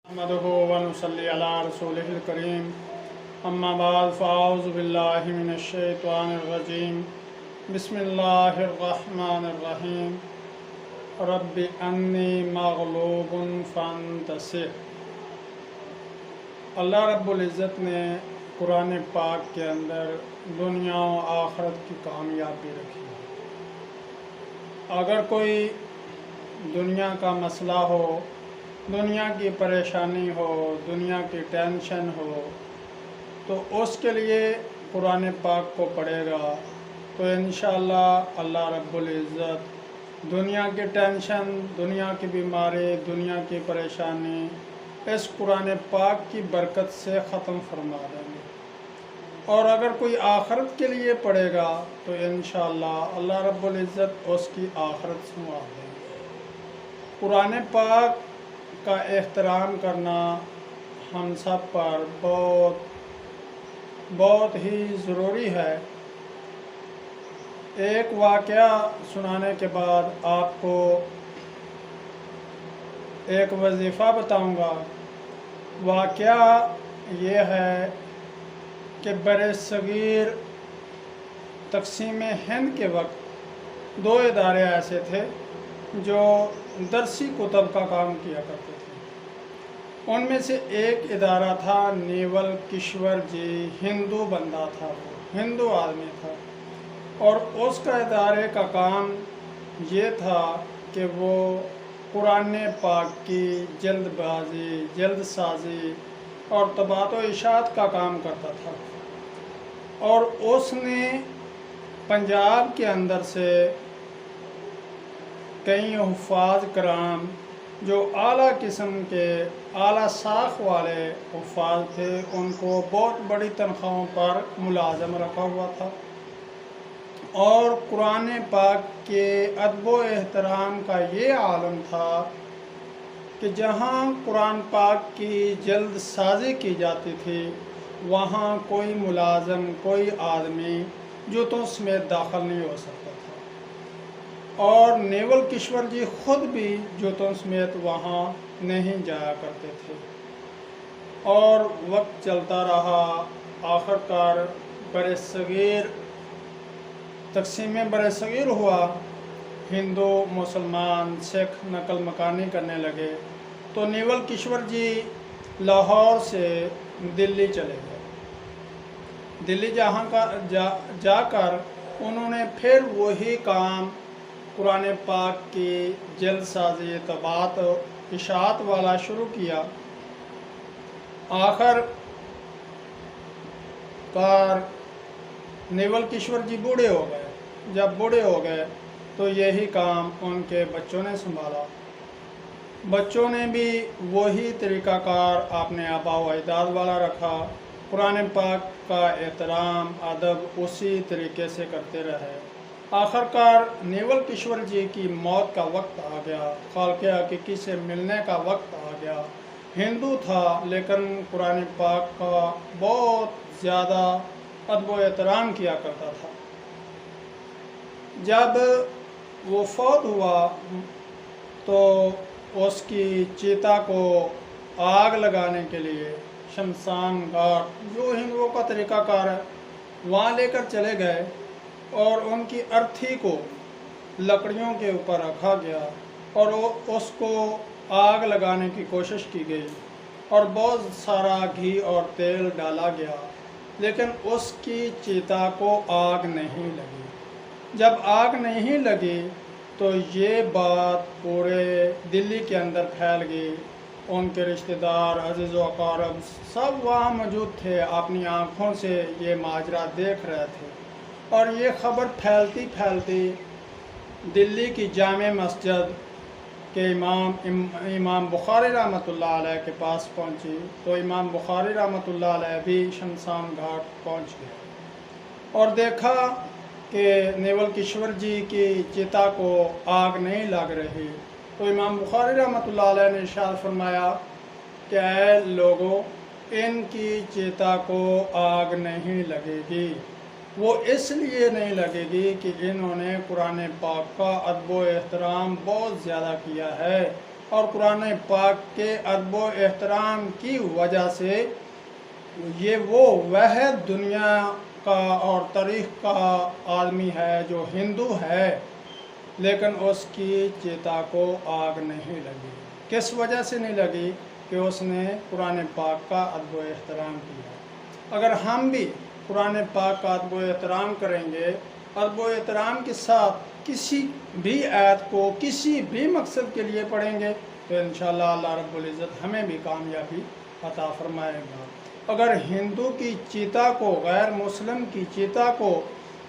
نحمده ونصلي على رسوله الكريم اما بعد فاعوذ بالله من الشیطان الرجیم بسم اللہ الرحمن الرحیم رب انی مغلوب فانتصر۔ اللہ رب العزت نے قرآن پاک کے اندر دنیا و آخرت کی کامیابی رکھی ہے۔ اگر کوئی دنیا کا مسئلہ ہو، دنیا کی پریشانی ہو، دنیا کی ٹینشن ہو، تو اس کے لیے قرآن پاک کو پڑھے گا تو انشاءاللہ اللہ رب العزت دنیا کی ٹینشن، دنیا کی بیماری، دنیا کی پریشانی اس قرآن پاک کی برکت سے ختم فرما دیں گے۔ اور اگر کوئی آخرت کے لیے پڑھے گا تو انشاءاللہ اللہ رب العزت اس کی آخرت سنوار دیں گے۔ قرآن پاک کا احترام کرنا ہم سب پر بہت ہی ضروری ہے۔ ایک واقعہ سنانے کے بعد آپ کو ایک وظیفہ بتاؤں گا۔ واقعہ یہ ہے کہ برصغیر تقسیم ہند کے وقت دو ادارے ایسے تھے جو درسی کتب کا کام کیا کرتے تھے۔ ان میں سے ایک ادارہ تھا نیول کشور جی، ہندو بندہ تھا، وہ ہندو آدمی تھا، اور اس کا ادارے کا کام یہ تھا کہ وہ قرآن پاک کی جلد بازی، جلد سازی اور طباعت و اشاعت کا کام کرتا تھا۔ اور اس نے پنجاب کے اندر سے کئی حفاظ کرام جو اعلیٰ قسم کے اعلیٰ ساخت والے حفاظ تھے، ان کو بہت بڑی تنخواہوں پر ملازم رکھا ہوا تھا۔ اور قرآن پاک کے ادب و احترام کا یہ عالم تھا کہ جہاں قرآن پاک کی جلد سازی کی جاتی تھی وہاں کوئی ملازم، کوئی آدمی جوتوں سمیت داخل نہیں ہو سکتا تھا، اور نیول کشور جی خود بھی جوتوں سمیت وہاں نہیں جایا کرتے تھے۔ اور وقت چلتا رہا، آخرکار تقسیم برصغیر ہوا، ہندو، مسلمان، سکھ نقل مکانی کرنے لگے، تو نیول کشور جی لاہور سے دلی چلے گئے۔ دلی جا کر انہوں نے پھر وہی کام قرآن پاک کی جلد سازی، طباعت اشاعت والا شروع کیا۔ آخر کار نیول کشور جی بوڑھے ہو گئے۔ جب بوڑھے ہو گئے تو یہی کام ان کے بچوں نے سنبھالا۔ بچوں نے بھی وہی طریقہ کار اپنے آبا و اجداد والا رکھا، قرآن پاک کا احترام، ادب اسی طریقے سے کرتے رہے۔ آخرکار نیول کشور جی کی موت کا وقت آ گیا، خالق حقیقی سے ملنے کا وقت آ گیا۔ ہندو تھا لیکن قرآن پاک کا بہت زیادہ ادب و احترام کیا کرتا تھا۔ جب وہ فوت ہوا تو اس کی چیتا کو آگ لگانے کے لیے شمشان گھاٹ، جو ہندوؤں کا طریقہ کار ہے، وہاں لے کر چلے گئے، اور ان کی ارتھی کو لکڑیوں کے اوپر رکھا گیا اور اس کو آگ لگانے کی کوشش کی گئی، اور بہت سارا گھی اور تیل ڈالا گیا، لیکن اس کی چیتا کو آگ نہیں لگی۔ جب آگ نہیں لگی تو یہ بات پورے دلی کے اندر پھیل گئی۔ ان کے رشتہ دار، عزیز و اقارب سب وہاں موجود تھے، اپنی آنکھوں سے یہ ماجرا دیکھ رہے تھے، اور یہ خبر پھیلتی پھیلتی دلی کی جامع مسجد کے امام بخاری رحمۃ اللہ علیہ کے پاس پہنچی، تو امام بخاری رحمۃ اللہ علیہ بھی شمشان گھاٹ پہنچ گئے اور دیکھا کہ نیول کشور جی کی چیتا کو آگ نہیں لگ رہی۔ تو امام بخاری رحمۃ اللہ علیہ نے ارشاد فرمایا کہ اے لوگو، ان کی چیتا کو آگ نہیں لگے گی، وہ اس لیے نہیں لگے گی کہ انہوں نے قرآن پاک کا ادب و احترام بہت زیادہ کیا ہے، اور قرآن پاک کے ادب و احترام کی وجہ سے یہ وہ واحد دنیا کا اور تاریخ کا آدمی ہے جو ہندو ہے لیکن اس کی چیتا کو آگ نہیں لگی۔ کس وجہ سے نہیں لگی؟ کہ اس نے قرآن پاک کا ادب و احترام کیا۔ اگر ہم بھی قرآن پاک کا ادب و احترام کریں گے، ادب و احترام کے ساتھ کسی بھی آیت کو کسی بھی مقصد کے لیے پڑھیں گے تو انشاءاللہ اللہ رب العزت ہمیں بھی کامیابی عطا فرمائے گا۔ اگر ہندو کی چیتا کو، غیر مسلم کی چیتا کو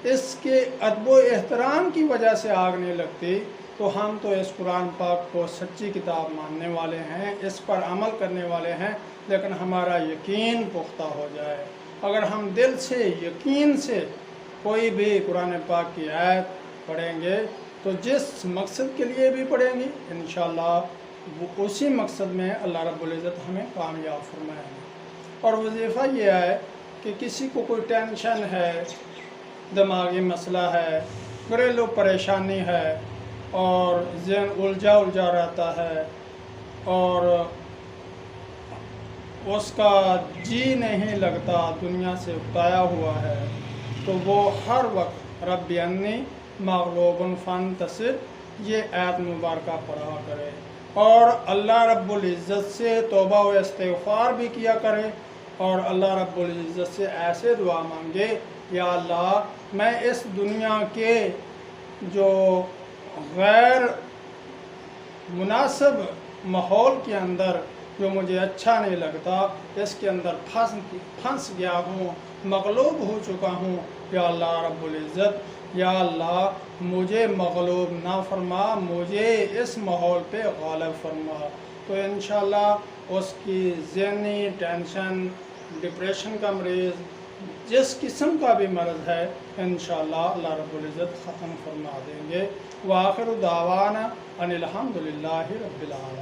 اس کے ادب و احترام کی وجہ سے آگ نہیں لگتی تو ہم تو اس قرآن پاک کو سچی کتاب ماننے والے ہیں، اس پر عمل کرنے والے ہیں، لیکن ہمارا یقین پختہ ہو جائے۔ اگر ہم دل سے یقین سے کوئی بھی قرآن پاک کی آیت پڑھیں گے تو جس مقصد کے لیے بھی پڑھیں گے انشاءاللہ وہ اسی مقصد میں اللہ رب العزت ہمیں کامیاب فرمائیں گے۔ اور وظیفہ یہ ہے کہ کسی کو کوئی ٹینشن ہے، دماغی مسئلہ ہے، گھریلو پریشانی ہے اور ذہن الجھا رہتا ہے اور اس کا جی نہیں لگتا، دنیا سے اکتایا ہوا ہے، تو وہ ہر وقت رب انی مغلوب فانتصر یہ آیت مبارکہ پڑھا کرے اور اللہ رب العزت سے توبہ و استغفار بھی کیا کرے اور اللہ رب العزت سے ایسے دعا مانگے، یا اللہ میں اس دنیا کے جو غیر مناسب ماحول کے اندر جو مجھے اچھا نہیں لگتا اس کے اندر پھنس گیا ہوں، مغلوب ہو چکا ہوں، یا اللہ رب العزت یا اللہ مجھے مغلوب نہ فرما، مجھے اس ماحول پہ غالب فرما۔ تو انشاءاللہ اس کی ذہنی ٹینشن، ڈپریشن کا مریض، جس قسم کا بھی مرض ہے انشاءاللہ اللہ رب العزت ختم فرما دیں گے۔ وآخر دعوانا ان الحمدللہ رب العالمین۔